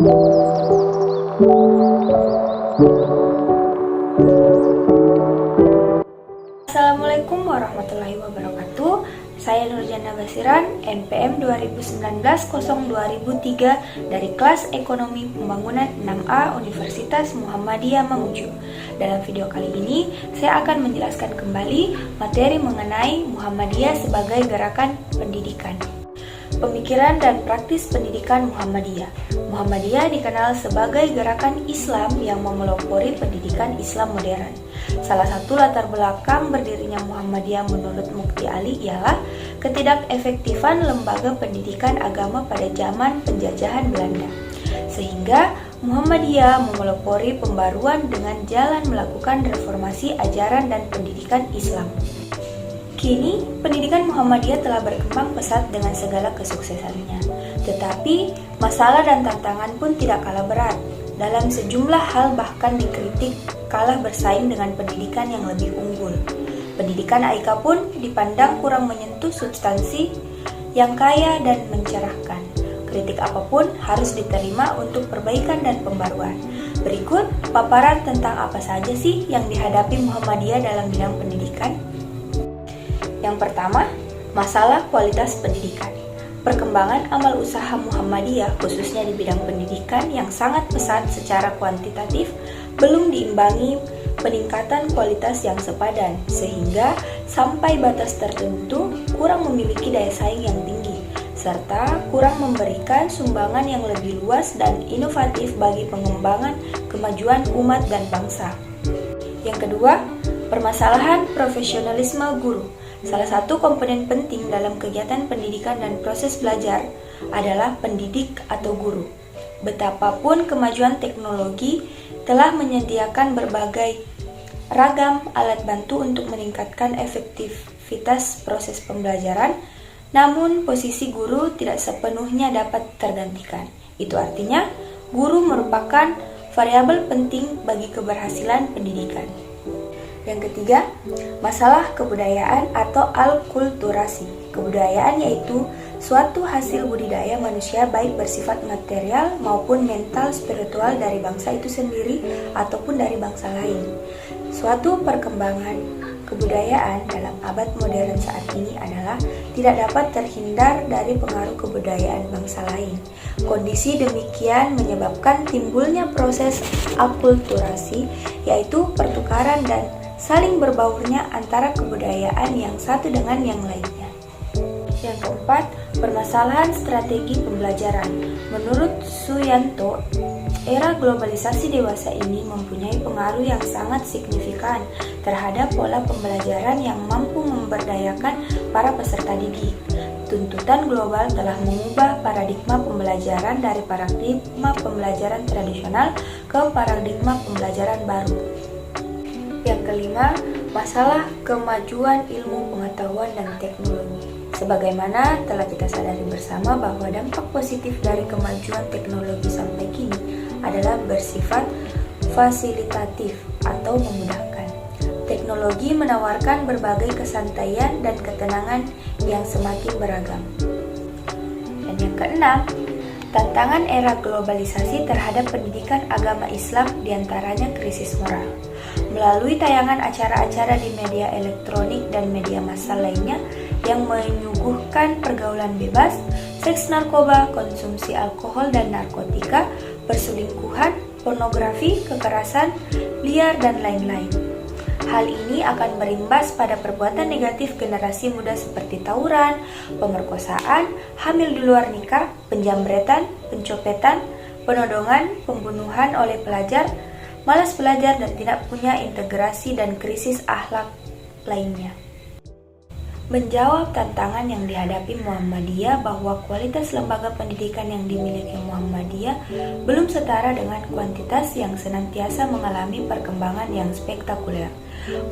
Assalamualaikum warahmatullahi wabarakatuh. Saya Nurjana Basiran, NPM 2019-0203 dari kelas Ekonomi Pembangunan 6A Universitas Muhammadiyah Mamuju. Dalam video kali ini, saya akan menjelaskan kembali materi mengenai Muhammadiyah sebagai gerakan pendidikan. Pemikiran dan praktis pendidikan Muhammadiyah. Muhammadiyah dikenal sebagai gerakan Islam yang memelopori pendidikan Islam modern. Salah satu latar belakang berdirinya Muhammadiyah menurut Mukti Ali ialah ketidakefektifan lembaga pendidikan agama pada zaman penjajahan Belanda. Sehingga Muhammadiyah memelopori pembaruan dengan jalan melakukan reformasi ajaran dan pendidikan Islam. Kini, pendidikan Muhammadiyah telah berkembang pesat dengan segala kesuksesannya. Tetapi, masalah dan tantangan pun tidak kalah berat. Dalam sejumlah hal bahkan dikritik kalah bersaing dengan pendidikan yang lebih unggul. Pendidikan AIKA pun dipandang kurang menyentuh substansi yang kaya dan mencerahkan. Kritik apapun harus diterima untuk perbaikan dan pembaruan. Berikut paparan tentang apa saja sih yang dihadapi Muhammadiyah dalam bidang pendidikan. Yang pertama, masalah kualitas pendidikan. Perkembangan amal usaha Muhammadiyah khususnya di bidang pendidikan yang sangat pesat secara kuantitatif belum diimbangi peningkatan kualitas yang sepadan, sehingga sampai batas tertentu kurang memiliki daya saing yang tinggi, serta kurang memberikan sumbangan yang lebih luas dan inovatif bagi pengembangan kemajuan umat dan bangsa. Yang kedua, permasalahan profesionalisme guru. Salah satu komponen penting dalam kegiatan pendidikan dan proses belajar adalah pendidik atau guru. Betapapun kemajuan teknologi telah menyediakan berbagai ragam alat bantu untuk meningkatkan efektivitas proses pembelajaran, namun posisi guru tidak sepenuhnya dapat tergantikan. Itu artinya, guru merupakan variabel penting bagi keberhasilan pendidikan. Yang ketiga, masalah kebudayaan atau alkulturasi. Kebudayaan yaitu suatu hasil budidaya manusia baik bersifat material maupun mental spiritual dari bangsa itu sendiri ataupun dari bangsa lain. Suatu perkembangan kebudayaan dalam abad modern saat ini adalah tidak dapat terhindar dari pengaruh kebudayaan bangsa lain. Kondisi demikian menyebabkan timbulnya proses akulturasi, yaitu pertukaran dan saling berbaurnya antara kebudayaan yang satu dengan yang lainnya. Yang keempat, permasalahan strategi pembelajaran. Menurut Suyanto, era globalisasi dewasa ini mempunyai pengaruh yang sangat signifikan terhadap pola pembelajaran yang mampu memberdayakan para peserta didik. Tuntutan global telah mengubah paradigma pembelajaran dari paradigma pembelajaran tradisional ke paradigma pembelajaran baru. Yang kelima, masalah kemajuan ilmu pengetahuan dan teknologi. Sebagaimana telah kita sadari bersama bahwa dampak positif dari kemajuan teknologi sampai kini adalah bersifat fasilitatif atau memudahkan. Teknologi menawarkan berbagai kesantaian dan ketenangan yang semakin beragam. Dan yang keenam, tantangan era globalisasi terhadap pendidikan agama Islam diantaranya krisis moral. Melalui tayangan acara-acara di media elektronik dan media massal lainnya yang menyuguhkan pergaulan bebas, seks narkoba, konsumsi alkohol dan narkotika, perselingkuhan, pornografi, kekerasan, liar, dan lain-lain. Hal ini akan berimbas pada perbuatan negatif generasi muda seperti tawuran, pemerkosaan, hamil di luar nikah, penjambretan, pencopetan, penodongan, pembunuhan oleh pelajar, malas belajar dan tidak punya integrasi dan krisis akhlak lainnya. Menjawab tantangan yang dihadapi Muhammadiyah bahwa kualitas lembaga pendidikan yang dimiliki Muhammadiyah belum setara dengan kuantitas yang senantiasa mengalami perkembangan yang spektakuler.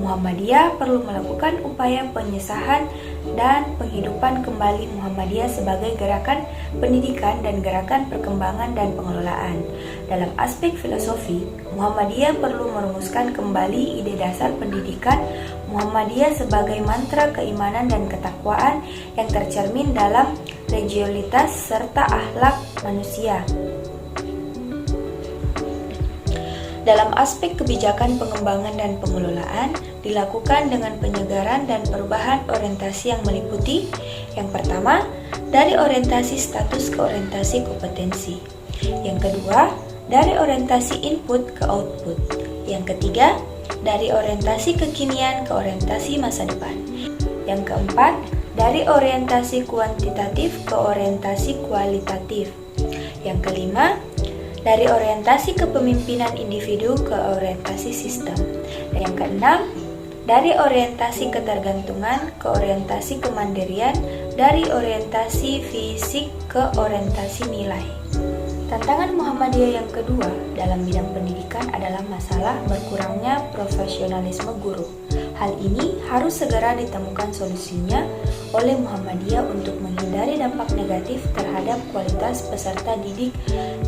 Muhammadiyah perlu melakukan upaya penyesahan dan penghidupan kembali Muhammadiyah sebagai gerakan pendidikan dan gerakan perkembangan dan pengelolaan. Dalam aspek filosofi, Muhammadiyah perlu merumuskan kembali ide dasar pendidikan Muhammadiyah sebagai mantra keimanan dan ketakwaan yang tercermin dalam religiositas serta akhlak manusia. Dalam aspek kebijakan pengembangan dan pengelolaan, dilakukan dengan penyegaran dan perubahan orientasi yang meliputi: yang pertama, dari orientasi status ke orientasi kompetensi. Yang kedua, dari orientasi input ke output. Yang ketiga, dari orientasi kekinian ke orientasi masa depan. Yang keempat, dari orientasi kuantitatif ke orientasi kualitatif. Yang kelima, dari orientasi kepemimpinan individu ke orientasi sistem. Dan yang keenam, dari orientasi ketergantungan ke orientasi kemandirian, dari orientasi fisik ke orientasi nilai. Tantangan Muhammadiyah yang kedua dalam bidang pendidikan adalah masalah berkurangnya profesionalisme guru. Hal ini harus segera ditemukan solusinya oleh Muhammadiyah untuk menghindari dampak negatif terhadap kualitas peserta didik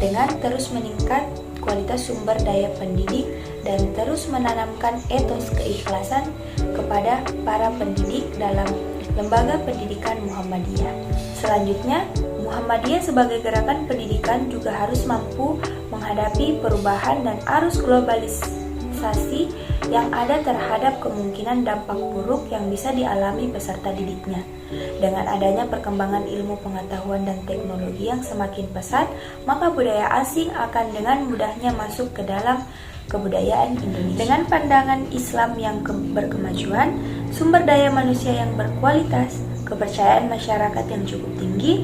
dengan terus meningkat kualitas sumber daya pendidik dan terus menanamkan etos keikhlasan kepada para pendidik dalam lembaga pendidikan Muhammadiyah. Selanjutnya, Muhammadiyah sebagai gerakan pendidikan juga harus mampu menghadapi perubahan dan arus globalisasi yang ada terhadap kemungkinan dampak buruk yang bisa dialami peserta didiknya. Dengan adanya perkembangan ilmu pengetahuan dan teknologi yang semakin pesat, maka budaya asing akan dengan mudahnya masuk ke dalam kebudayaan Indonesia. Dengan pandangan Islam yang berkemajuan, sumber daya manusia yang berkualitas, kepercayaan masyarakat yang cukup tinggi,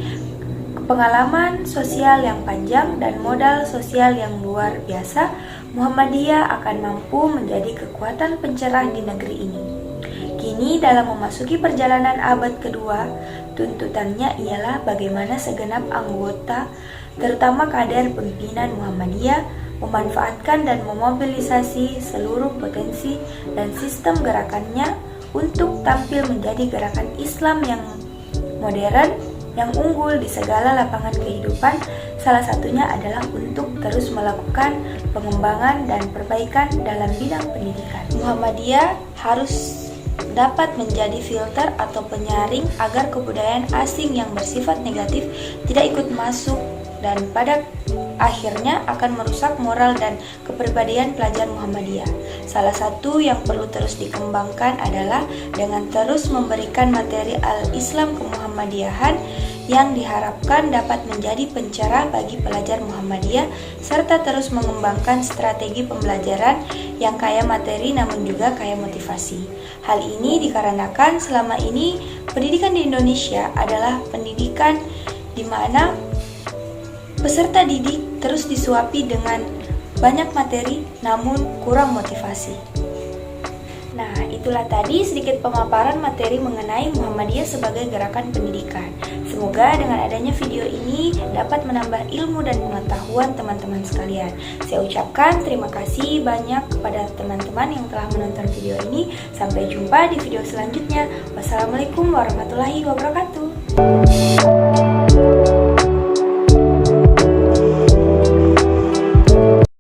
pengalaman sosial yang panjang, dan modal sosial yang luar biasa, Muhammadiyah akan mampu menjadi kekuatan pencerah di negeri ini. Kini dalam memasuki perjalanan abad kedua, tuntutannya ialah bagaimana segenap anggota, terutama kader pimpinan Muhammadiyah, memanfaatkan dan memobilisasi seluruh potensi dan sistem gerakannya untuk tampil menjadi gerakan Islam yang modern, yang unggul di segala lapangan kehidupan. Salah satunya adalah untuk terus melakukan pengembangan dan perbaikan dalam bidang pendidikan. Muhammadiyah harus dapat menjadi filter atau penyaring agar kebudayaan asing yang bersifat negatif tidak ikut masuk dan pada akhirnya akan merusak moral dan kepribadian pelajar Muhammadiyah. Salah satu yang perlu terus dikembangkan adalah dengan terus memberikan materi al-Islam kemuhammadiyahan yang diharapkan dapat menjadi pencerah bagi pelajar Muhammadiyah, serta terus mengembangkan strategi pembelajaran yang kaya materi namun juga kaya motivasi. Hal ini dikarenakan selama ini pendidikan di Indonesia adalah pendidikan di mana peserta didik terus disuapi dengan banyak materi namun kurang motivasi. Nah, itulah tadi sedikit pemaparan materi mengenai Muhammadiyah sebagai gerakan pendidikan. Semoga dengan adanya video ini dapat menambah ilmu dan pengetahuan teman-teman sekalian. Saya ucapkan terima kasih banyak kepada teman-teman yang telah menonton video ini. Sampai jumpa di video selanjutnya. Wassalamualaikum warahmatullahi wabarakatuh.